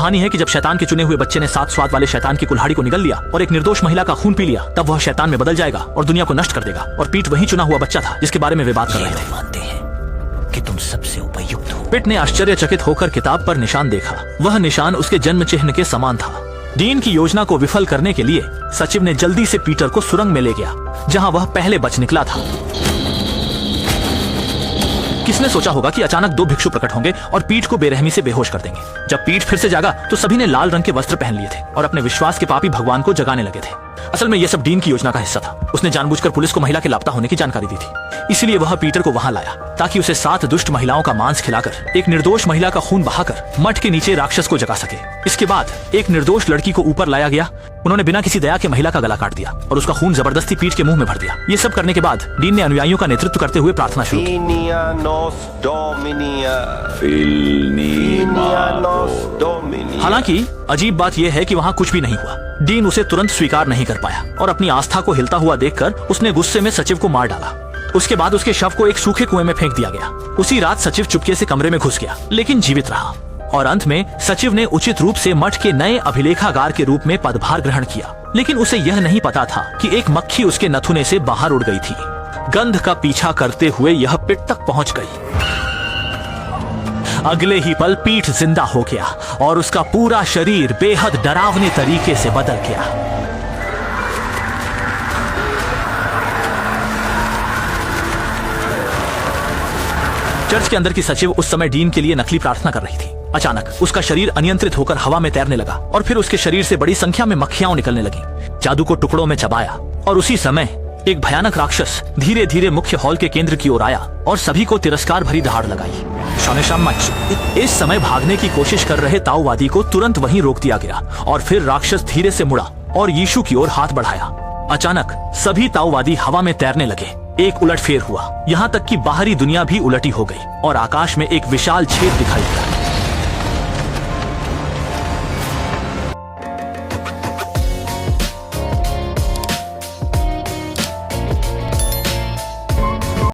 कहानी है कि जब शैतान के चुने हुए बच्चे ने 7 स्वाद वाले शैतान की कुल्हाड़ी को निगल लिया और एक निर्दोष महिला का खून पी लिया, तब वह शैतान में बदल जाएगा और दुनिया को नष्ट कर देगा। और पीट वही चुना हुआ बच्चा था जिसके बारे में वे बात कर रहे थे। मानते हैं कि तुम सबसे उपयुक्त हो। पिट ने आश्चर्यचकित होकर किताब पर निशान देखा। वह निशान उसके जन्म चिन्ह के समान था। डीन की योजना को विफल करने के लिए सचिव ने जल्दी से पीटर को सुरंग में ले गया जहां वह पहले बच निकला था। किसने सोचा होगा कि अचानक 2 भिक्षु प्रकट होंगे और पीट को बेरहमी से बेहोश कर देंगे। जब पीट फिर से जागा तो सभी ने लाल रंग के वस्त्र पहन लिए थे और अपने विश्वास के पापी भगवान को जगाने लगे थे। असल में यह सब डीन की योजना का हिस्सा था। उसने जानबूझकर पुलिस को महिला के लापता होने की जानकारी दी थी, इसीलिए वह पीटर को वहां लाया ताकि उसे 7 दुष्ट महिलाओं का मांस खिलाकर एक निर्दोष महिला का खून बहाकर मठ के नीचे राक्षस को जगा सके। इसके बाद एक निर्दोष लड़की को ऊपर लाया गया। उन्होंने बिना किसी दया के महिला का गला काट दिया और उसका खून जबरदस्ती पीट के मुंह में भर दिया। ये सब करने के बाद डीन ने अनुयायियों का नेतृत्व करते हुए प्रार्थना शुरू की। हालांकि अजीब बात यह है कि वहां कुछ भी नहीं हुआ। डीन उसे तुरंत स्वीकार नहीं कर पाया और अपनी आस्था को हिलता हुआ देखकर उसने गुस्से में सचिव को मार डाला। उसके बाद उसके शव को एक सूखे कुएं में फेंक दिया गया। उसी रात सचिव चुपके से कमरे में घुस गया लेकिन जीवित रहा और अंत में सचिव ने उचित रूप से मठ के नए अभिलेखागार के रूप में पदभार ग्रहण किया। लेकिन उसे यह नहीं पता था कि एक मक्खी उसके नथुने से बाहर उड़ गई थी। गंध का पीछा करते हुए यह पिट तक पहुंच गई। अगले ही पल पीठ जिंदा हो गया और उसका पूरा शरीर बेहद डरावने तरीके से बदल गया। चर्च के अंदर की सचिव उस समय डीन के लिए नकली प्रार्थना कर रही थी। अचानक उसका शरीर अनियंत्रित होकर हवा में तैरने लगा और फिर उसके शरीर से बड़ी संख्या में मक्खियां निकलने लगी। जादू को टुकड़ों में चबाया और उसी समय एक भयानक राक्षस धीरे धीरे मुख्य हॉल के केंद्र की ओर आया और सभी को तिरस्कार भरी दहाड़ लगाई। इस समय भागने की कोशिश कर रहे ताओवादी को तुरंत वहीं रोक दिया गया और फिर राक्षस धीरे से मुड़ा और यीशु की ओर हाथ बढ़ाया। अचानक सभी ताओवादी हवा में तैरने लगे। एक उलटफेर हुआ, यहाँ तक कि बाहरी दुनिया भी उलटी हो गई और आकाश में एक विशाल छेद दिखाई दिया।